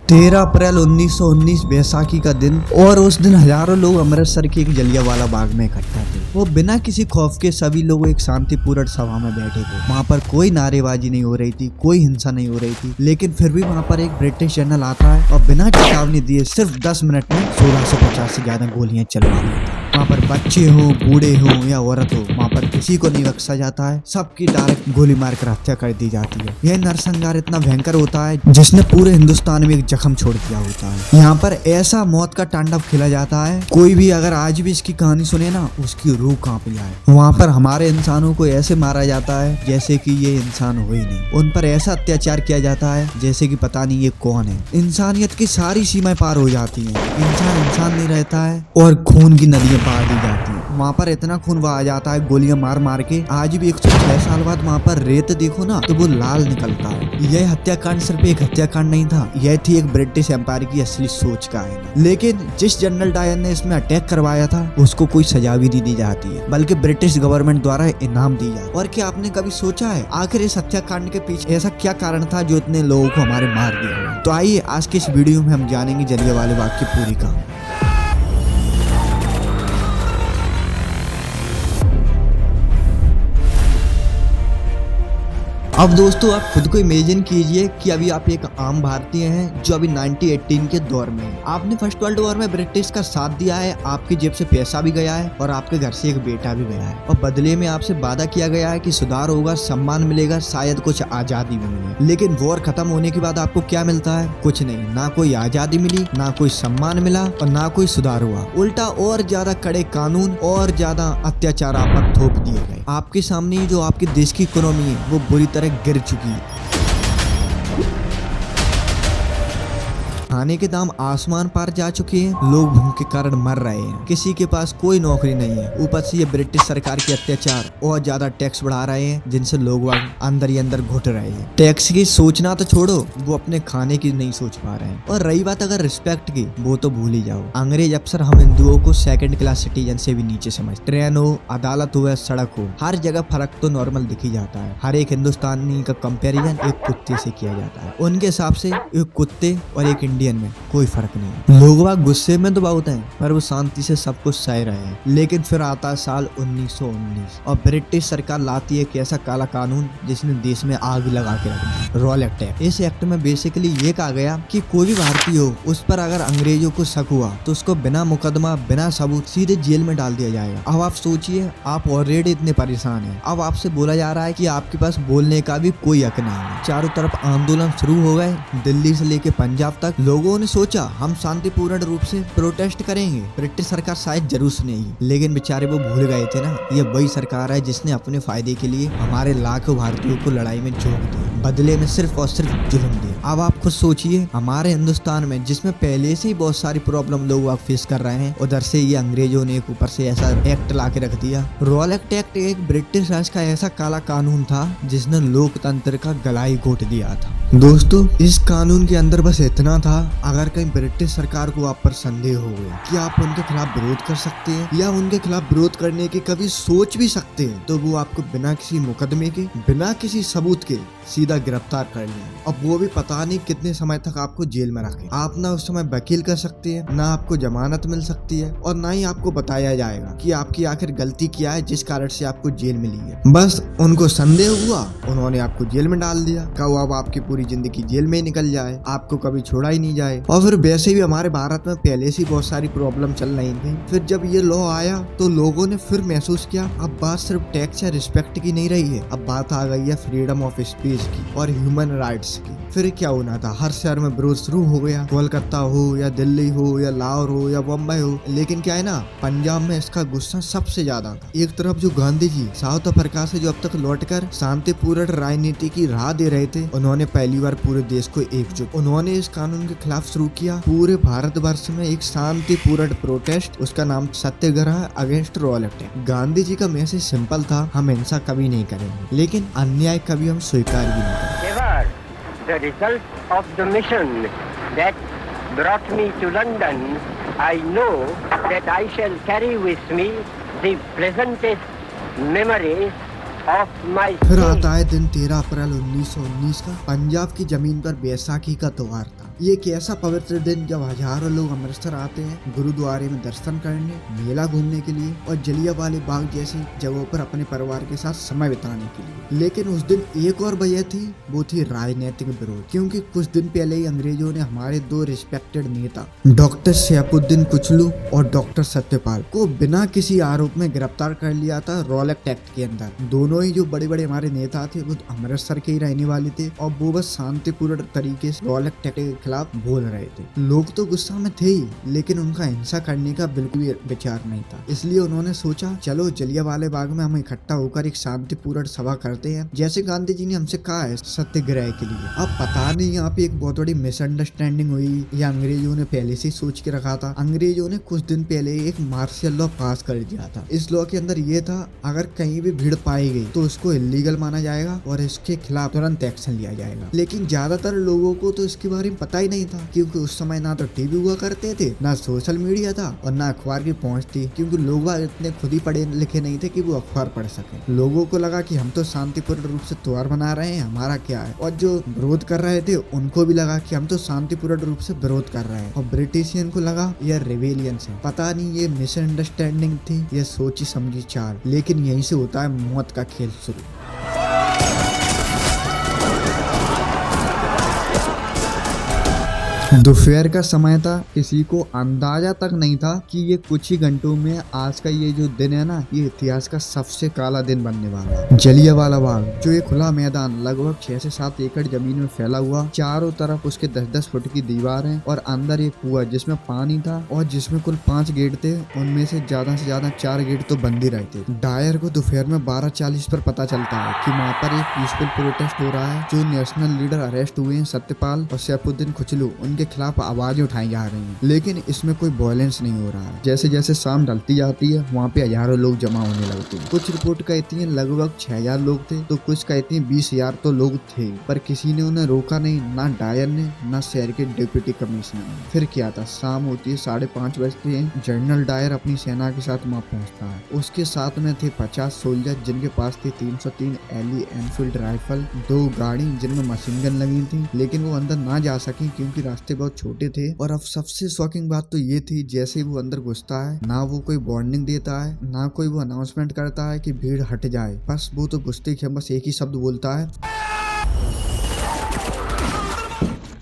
13 अप्रैल 1919 बैसाखी का दिन, और उस दिन हजारों लोग अमृतसर के एक जलियांवाला बाग में इकट्ठा थे। वो बिना किसी खौफ के सभी लोग एक शांतिपूर्ण सभा में बैठे थे। वहाँ पर कोई नारेबाजी नहीं हो रही थी, कोई हिंसा नहीं हो रही थी, लेकिन फिर भी वहाँ पर एक ब्रिटिश जनरल आता है और बिना चेतावनी दिए सिर्फ 10 मिनट में 1650 से ज्यादा गोलियां चलवा देता है। वहाँ पर बच्चे हो, बूढ़े हो या औरत हो, वहाँ पर किसी को नहीं बख्शा जाता है। सबकी डायरेक्ट गोली मारकर हत्या कर दी जाती है। यह नरसंहार इतना भयंकर होता है जिसने पूरे हिंदुस्तान में एक जख्म छोड़ दिया होता है। यहाँ पर ऐसा मौत का तांडव खेला जाता है, कोई भी अगर आज भी इसकी कहानी सुने ना, उसकी रूह कांप जाए। वहाँ पर हमारे इंसानों को ऐसे मारा जाता है जैसे कि ये इंसान हो ही नहीं। उन पर ऐसा अत्याचार किया जाता है जैसे कि पता नहीं ये कौन है। इंसानियत की सारी सीमाएं पार हो जाती हैं। इंसान नहीं रहता है और खून की नदियां पार दी जाती है। वहाँ पर इतना खून बहा जाता है गोलियां मार मार के। आज भी 106 साल बाद वहाँ पर रेत देखो ना तो वो लाल निकलता है। यह हत्याकांड सिर्फ एक हत्याकांड नहीं था, यह थी एक ब्रिटिश एम्पायर की असली सोच का आईना। लेकिन जिस जनरल डायर ने इसमें अटैक करवाया था उसको कोई सजा भी नहीं दी जाती है, बल्कि ब्रिटिश गवर्नमेंट द्वारा इनाम दी जाती है। और क्या आपने कभी सोचा है आखिर इस हत्याकांड के पीछे ऐसा क्या कारण था जो इतने लोगों को हमारे मार दिया? तो आइए आज के इस वीडियो में हम जानेंगे जलियांवाला बाग की पूरी कहानी। अब दोस्तों आप खुद को इमेजिन कीजिए कि अभी आप एक आम भारतीय हैं जो अभी 1918 के दौर में है। आपने फर्स्ट वर्ल्ड वॉर में ब्रिटिश का साथ दिया है, आपकी जेब से पैसा भी गया है और आपके घर से एक बेटा भी गया है, और बदले में आपसे वादा किया गया है कि सुधार होगा, सम्मान मिलेगा, शायद कुछ आजादी मिलेगी। लेकिन वॉर खत्म होने के बाद आपको क्या मिलता है? कुछ नहीं। ना कोई आजादी मिली, ना कोई सम्मान मिला और ना कोई सुधार हुआ। उल्टा और ज्यादा कड़े कानून और ज्यादा अत्याचार आप पर थोप दिए गए। आपके सामने जो आपके देश की इकोनॉमी है वो बुरी तरह गिर चुकी है। खाने के दाम आसमान पार जा चुके हैं, लोग भूख के कारण मर रहे हैं, किसी के पास कोई नौकरी नहीं है। ऊपर से ये ब्रिटिश सरकार के अत्याचार और ज्यादा टैक्स बढ़ा रहे हैं जिनसे लोग अंदर ही अंदर घुट रहे हैं। टैक्स की सोचना तो छोड़ो, वो अपने खाने की नहीं सोच पा रहे हैं। और रही बात अगर रिस्पेक्ट की, वो तो भूल ही जाओ। अंग्रेज अफसर हम हिंदुओं को सेकंड क्लास सिटीजन से भी नीचे समझ। ट्रेन हो, अदालत हो या सड़क हो, हर जगह फर्क तो नॉर्मल दिख ही जाता है। हर एक हिंदुस्तानी का कंपेरिजन एक कुत्ते से किया जाता है। उनके हिसाब से एक कुत्ते और एक इंडियन में कोई फर्क नहीं है। लोग वहाँ गुस्से में तो बहुत हैं, पर वो शांति से सब कुछ सह रहे हैं। लेकिन फिर आता है साल 1919 और ब्रिटिश सरकार लाती है एक ऐसा काला कानून जिसने देश में आग लगा के रख दी, रॉलेट एक्ट। इस एक्ट में बेसिकली ये कहा गया कि कोई भी भारतीय हो, उस पर अगर अंग्रेजों को शक हुआ तो उसको बिना मुकदमा, बिना सबूत सीधे जेल में डाल दिया जाएगा। अब आप सोचिए, आप ऑलरेडी इतने परेशान हैं, अब आपसे बोला जा रहा है कि आपके पास बोलने का भी कोई हक नहीं है। चारों तरफ आंदोलन शुरू हो गए, दिल्ली से लेके पंजाब तक। लोगों ने सोचा हम शांतिपूर्ण रूप से प्रोटेस्ट करेंगे, ब्रिटिश सरकार शायद जरूर सुनेगी। लेकिन बेचारे वो भूल गए थे ना, ये वही सरकार है जिसने अपने फायदे के लिए हमारे लाखों भारतीयों को लड़ाई में झोंक दिया, बदले में सिर्फ और सिर्फ जुल्म दिया। अब आप खुद सोचिए, हमारे हिंदुस्तान में जिसमें पहले से ही बहुत सारी प्रॉब्लम लोग फेस कर रहे हैं, उधर से ये अंग्रेजों ने ऊपर से ऐसा एक्ट ला के रख दिया। रॉलेट एक्ट एक ब्रिटिश राज का ऐसा काला कानून था जिसने लोकतंत्र का गला ही घोट दिया था। दोस्तों इस कानून के अंदर बस इतना था, अगर कहीं ब्रिटिश सरकार को आप पर संदेह हो गया कि आप उनके खिलाफ विरोध कर सकते हैं या उनके खिलाफ विरोध करने की कभी सोच भी सकते हैं, तो वो आपको बिना किसी मुकदमे के, बिना किसी सबूत के सीधा गिरफ्तार कर लें। अब वो भी पता नहीं कितने समय तक आपको जेल में रखें। आप ना उस समय वकील कर सकते हैं, ना आपको जमानत मिल सकती है, और ना ही आपको बताया जाएगा कि आपकी आखिर गलती क्या है जिस कारण से आपको जेल मिली है। बस उनको संदेह हुआ, उन्होंने आपको जेल में डाल दिया। कहो अब आपकी पूरी जिंदगी जेल में निकल जाए, आपको कभी छोड़ा ही नहीं जाए। और फिर वैसे भी हमारे भारत में पहले से बहुत सारी प्रॉब्लम चल रही थी। फिर जब ये लॉ आया तो लोगों ने फिर महसूस किया अब बात सिर्फ टैक्स या रिस्पेक्ट की नहीं रही है, अब बात आ गई है फ्रीडम ऑफ स्पीच की और ह्यूमन राइट्स की। फिर क्या होना था, हर शहर में विरोध शुरू हो गया, कोलकाता हो या दिल्ली हो या लाहौर हो या बम्बई हो। लेकिन क्या है ना, पंजाब में इसका गुस्सा सबसे ज्यादा था। एक तरफ जो गांधी जी साउथ अफ्रीका से जो अब तक लौटकर शांतिपूर्ण राजनीति की राह दे रहे थे, उन्होंने पहली बार पूरे देश को एकजुट, उन्होंने इस कानून के खिलाफ शुरू किया पूरे भारतवर्ष में एक शांतिपूर्ण प्रोटेस्ट। उसका नाम सत्याग्रह against Rowlatt act. Gandhi ji का मैसेज सिंपल था, हम हिंसा कभी नहीं करेंगे, लेकिन अन्याय कभी हम स्वीकार भी नहीं करेंगे। The result of the mission that brought me to London, I know that I shall carry with me the pleasantest memories of my फिर आता है दिन 13 अप्रैल 1919 का। पंजाब की जमीन पर बैसाखी का त्योहार था। ये एक ऐसा पवित्र दिन जब हजारों लोग अमृतसर आते हैं गुरुद्वारे में दर्शन करने, मेला घूमने के लिए और जलियांवाला बाग जैसी जगहों पर अपने परिवार के साथ समय बिताने के लिए। लेकिन उस दिन एक और वजह थी, वो थी राजनीतिक विरोध। क्योंकि कुछ दिन पहले ही अंग्रेजों ने हमारे दो रिस्पेक्टेड नेता डॉक्टर सैफुद्दीन कुचलू और डॉक्टर सत्यपाल को बिना किसी आरोप में गिरफ्तार कर लिया था रॉलेक्ट एक्ट के अंदर। दोनों ही जो बड़े बड़े हमारे नेता थे वो अमृतसर के ही रहने वाले थे और वो बस शांतिपूर्ण तरीके से रॉलेक्ट एक्ट के खिलाफ बोल रहे थे। लोग तो गुस्सा में थे ही, लेकिन उनका हिंसा करने का बिल्कुल भी विचार नहीं था। इसलिए उन्होंने सोचा चलो जलियांवाला बाग में हम इकट्ठा होकर एक शांतिपूर्ण सभा करते हैं, जैसे गांधी जी ने हमसे कहा है सत्याग्रह के लिए। अब पता नहीं यहाँ पे एक बहुत बड़ी मिसअंडरस्टैंडिंग हुई या अंग्रेजों ने पहले से सोच के रखा था। अंग्रेजों ने कुछ दिन पहले एक मार्शल लॉ पास कर दिया था। इस लॉ के अंदर ये था, अगर कहीं भी भीड़ पाई गई तो उसको इलीगल माना जाएगा और इसके खिलाफ तुरंत एक्शन लिया जाएगा। लेकिन ज्यादातर लोगों को तो इसके बारे में पता ही नहीं था, क्योंकि उस समय ना तो टीवी हुआ करते थे, ना सोशल मीडिया था और ना अखबार की पहुंच थी, क्योंकि लोग इतने खुद ही पढ़े लिखे नहीं थे कि वो अखबार पढ़ सके। लोगों को लगा कि हम तो शांतिपूर्ण रूप से त्योहार मना रहे हैं, हमारा क्या है। और जो विरोध कर रहे थे उनको भी लगा कि हम तो शांतिपूर्ण रूप से विरोध कर रहे हैं, और ब्रिटिशियन को लगा यह रिवेलियन है। पता नहीं ये मिसअंडरस्टैंडिंग थी, ये सोची समझी चाल। लेकिन यहीं से होता है मौत का खेल शुरू। दोपहर का समय था, किसी को अंदाजा तक नहीं था कि ये कुछ ही घंटों में आज का ये जो दिन है ना, ये इतिहास का सबसे काला दिन बनने वाला है। जलियांवाला बाग जो एक खुला मैदान लगभग 6 से 7 एकड़ जमीन में फैला हुआ, चारों तरफ उसके 10-10 फुट की दीवार है और अंदर एक कुआं जिसमें पानी था और जिसमें कुल 5 गेट थे। उनमें से ज्यादा 4 गेट तो बंद ही रहते। डायर को दोपहर में 12:40 पर पता चलता है कि वहाँ पर एक पीसफुल प्रोटेस्ट हो रहा है। जो नेशनल लीडर अरेस्ट हुए हैं सत्यपाल और सैफुद्दीन कुचलू, उनके खिलाफ आवाजें उठाई जा रही हैं, लेकिन इसमें कोई वायलेंस नहीं हो रहा है। जैसे जैसे शाम ढलती जाती है वहाँ पे हजारों लोग जमा होने लगते हैं। कुछ रिपोर्ट कहती हैं लगभग 6000 लोग थे, तो कुछ कहती हैं 20,000 तो लोग थे, पर किसी ने उन्हें रोका नहीं, ना डायर ने ना शहर के डिप्टी कमिश्नर ने। फिर क्या था, शाम होती है 5:30 बजते हैं, जनरल डायर अपनी सेना के साथ वहाँ पहुँचता है। उसके साथ में थे 50 सोल्जर जिनके पास थी 303 एली एनफील्ड राइफल, 2 गाड़ी जिनमें मशीन गन लगी थी, लेकिन वो अंदर ना जा सकी क्योंकि रास्ते बहुत छोटे थे। और अब सबसे शॉकिंग बात तो ये थी, जैसे वो अंदर घुसता है ना वो कोई वार्निंग देता है, ना कोई वो अनाउंसमेंट करता है कि भीड़ हट जाए, बस वो तो घुसते ही बस एक ही शब्द बोलता है।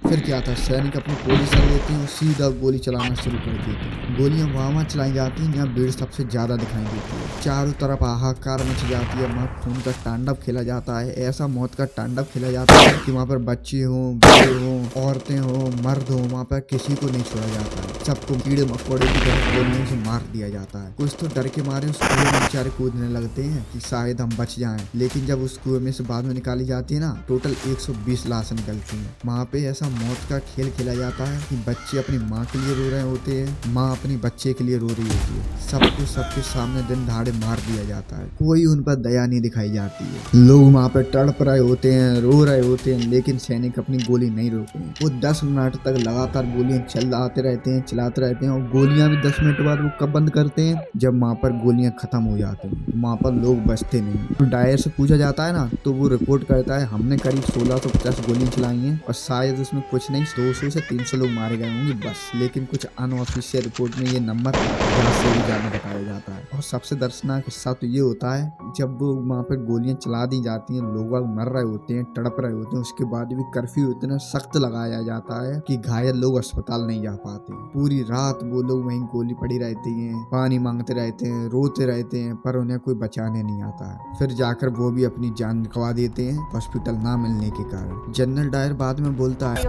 फिर क्या था, सैनिक अपनी पोजीशन लेते हैं और सीधा गोली चलाना शुरू कर देते हैं। गोलियां वहाँ चलाई जाती हैं जहाँ भीड़ सबसे ज्यादा दिखाई देती है। चारों तरफ हाहाकार मच जाती है, वहाँ खून का तांडव खेला जाता है। ऐसा मौत का तांडव खेला जाता है कि वहाँ पर बच्चे हों, बूढ़े हों, औरतें हों, मर्द हों, वहाँ पर किसी को नहीं छोड़ा जाता है। सबको कीड़े मकोड़े की तरह गोलियों से मार दिया जाता है। कुछ तो डर के मारे उस कुएं में बेचारे कूदने लगते हैं कि शायद हम बच जाएं, लेकिन जब उस कुएं में से बाद में निकाली जाती है ना, टोटल 120 लाश निकलती हैं। वहाँ पे ऐसा मौत का खेल खेला जाता है कि बच्चे अपनी माँ के लिए रो रहे होते हैं, माँ अपनी बच्चे के लिए रो रही होती है। सबको सबके सामने दिन दहाड़े मार दिया जाता है, कोई उन पर दया नहीं दिखाई जाती है। लोग वहाँ पे तड़प रहे होते हैं, रो रहे होते हैं, लेकिन सैनिक अपनी गोली नहीं रोकते हैं। वो 10 मिनट तक लगातार गोलियां चलाते रहते हैं, चलाते रहते हैं। और गोलियां भी 10 मिनट बाद वो कब बंद करते हैं, जब वहाँ पर गोलियां खत्म हो जाती हैं, वहाँ पर लोग बचते नहीं। तो डायर से पूछा जाता है ना, तो वो रिपोर्ट करता है हमने करीब 1650 गोलियां चलाई हैं और शायद उसमें कुछ नहीं 200 से 300 लोग मारे गए होंगे बस। लेकिन कुछ अनऑफिशियल रिपोर्ट में ये नंबर से भी ज्यादा बताया जाता है। और सबसे दर्शनाक हिस्सा तो ये होता है, जब वो वहाँ पर गोलियां चला दी जाती हैं, लोग मर रहे होते हैं, तड़प रहे होते हैं, उसके बाद भी कर्फ्यू इतना सख्त लगाया जाता है कि घायल लोग अस्पताल नहीं जा पाते। पूरी रात वो लोग वहीं गोली पड़ी रहती हैं, पानी मांगते रहते हैं, रोते रहते हैं, पर उन्हें कोई बचाने नहीं आता है। फिर जाकर वो भी अपनी जान गंवा देते हैं हॉस्पिटल ना मिलने के कारण। जनरल डायर बाद में बोलता है,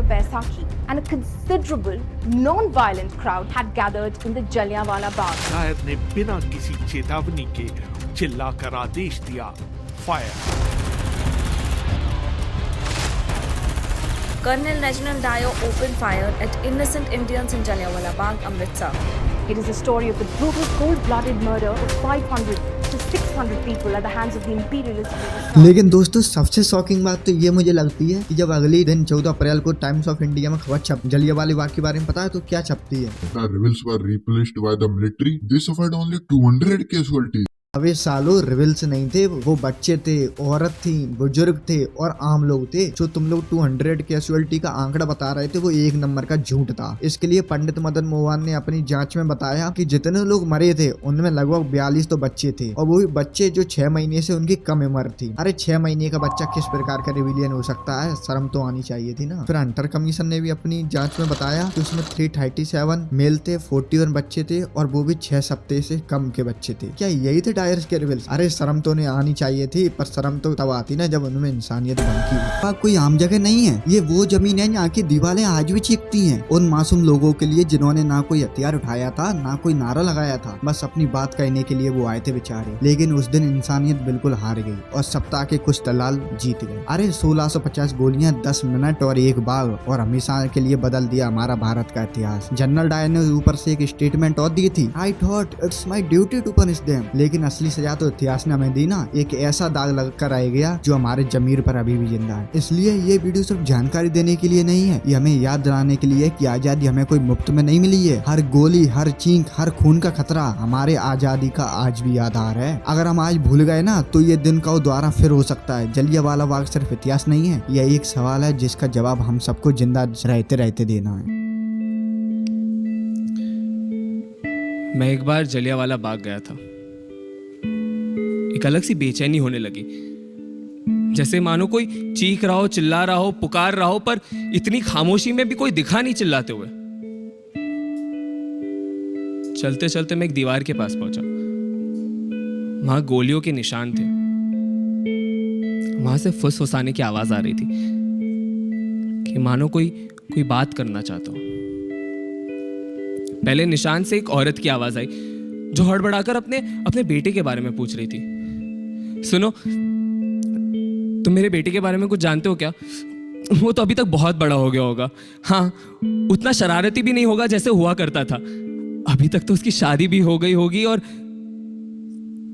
and a considerable non-violent crowd had gathered in the Jallianwala Bagh. Dyer ने बिना किसी चेतावनी के चिल्लाकर आदेश दिया, fire. Colonel Reginald Dyer opened fire at innocent Indians in Jallianwala Bagh, Amritsar. It is a story of the brutal, cold-blooded murder of 500 to 600 people at the hands of the imperialists. लेकिन दोस्तों सबसे shocking बात तो ये मुझे लगती है कि जब अगले दिन 14 अप्रैल को टाइम्स ऑफ इंडिया में खबर छप जलियांवाला बाग के बारे में पता है तो क्या छपती है? The rebels were repulsed by the military. They suffered only 200 casualties. अबे सालो रिबल्स नहीं थे, वो बच्चे थे, औरत थी, बुजुर्ग थे और आम लोग थे। जो तुम लोग 200 कैजुअलिटी का आंकड़ा बता रहे थे वो 1 नंबर का झूठ था। इसके लिए पंडित मदन मोहन ने अपनी जांच में बताया कि जितने लोग मरे थे उनमें लगभग 42 तो बच्चे थे, और वो भी बच्चे जो 6 महीने से उनकी कम उम्र थी। अरे 6 महीने का बच्चा किस प्रकार का रिविलियन हो सकता है, शर्म तो आनी चाहिए थी ना। फिर हंटर कमीशन ने भी अपनी जांच में बताया कि उसमें 337 मेल थे, 41 बच्चे थे और वो भी 6 सप्ताह से कम के बच्चे थे। क्या यही थे डायर्स के रिविल्स? अरे शर्म तो उन्हें आनी चाहिए थी, पर शर्म तो तब आती ना जब उनमें इंसानियत बनती हो। कोई आम जगह नहीं है, ये वो जमीन है जहाँ की दीवारें आज भी चीखती हैं उन मासूम लोगों के लिए जिन्होंने ना कोई हथियार उठाया था, ना कोई नारा लगाया था, बस अपनी बात कहने के लिए वो आए थे बेचारे। लेकिन उस दिन इंसानियत बिल्कुल हार गई और सप्ताह के कुछ दलाल जीत गए। अरे 1650 गोलियां, 10 मिनट और 1 बाघ, और हमेशा के लिए बदल दिया हमारा भारत का इतिहास। जनरल डायर ने ऊपर से एक स्टेटमेंट और दी थी, I thought it's my duty to punish them. लेकिन असली सजा तो इतिहास ने हमें दी ना, एक ऐसा दाग लग कर रह गया जो हमारे जमीर पर अभी भी जिंदा है। इसलिए ये वीडियो सिर्फ जानकारी देने के लिए नहीं है, ये हमें याद दिलाने के लिए कि आजादी हमें कोई मुफ्त में नहीं मिली है। हर गोली, हर चीख, हर खून का खतरा हमारे आजादी का आज भी आधार है। अगर हम आज भूल गए ना तो ये दिन का दोबारा फिर हो सकता है। जलियांवाला बाग सिर्फ इतिहास नहीं है, यह एक सवाल है जिसका जवाब हम सबको जिंदा रहते रहते देना है। मैं एक बार जलियांवाला बाग गया था। एक अलग सी बेचैनी होने लगी, जैसे मानो कोई चीख रहा हो, चिल्ला रहा हो, पुकार रहा हो, पर इतनी खामोशी में भी कोई दिखा नहीं चिल्लाते हुए। चलते चलते मैं एक दीवार के पास पहुंचा। वहां गोलियों के निशान थे। वहां से फुसफुसाने की आवाज आ रही थी कि मानो कोई बात करना चाहता हो। पहले निशान से एक औरत की आवाज आई जो हड़बड़ाकर अपने बेटे के बारे में पूछ रही थी। सुनो, तुम मेरे बेटे के बारे में कुछ जानते हो क्या? वो तो अभी तक बहुत बड़ा हो गया होगा। हाँ, उतना शरारती भी नहीं होगा जैसे हुआ करता था। अभी तक तो उसकी शादी भी हो गई होगी और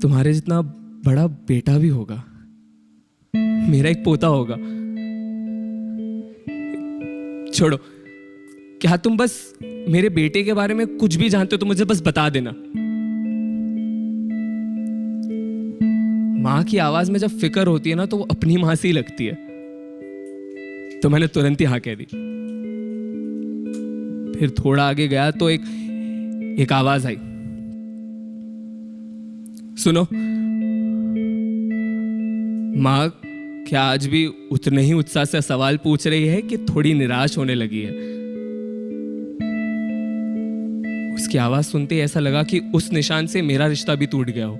तुम्हारे जितना बड़ा बेटा भी होगा। मेरा एक पोता होगा। छोड़ो, क्या तुम बस मेरे बेटे के बारे में कुछ भी जानते हो तो मुझे बस बता देना। माँ की आवाज में जब फिक्र होती है ना तो वो अपनी माँ सी लगती है। तो मैंने तुरंत ही हाँ कह दी। फिर थोड़ा आगे गया तो एक आवाज आई, सुनो। माँ क्या आज भी उतने ही उत्साह से सवाल पूछ रही है कि थोड़ी निराश होने लगी है? उसकी आवाज सुनते ऐसा लगा कि उस निशान से मेरा रिश्ता भी टूट गया हो।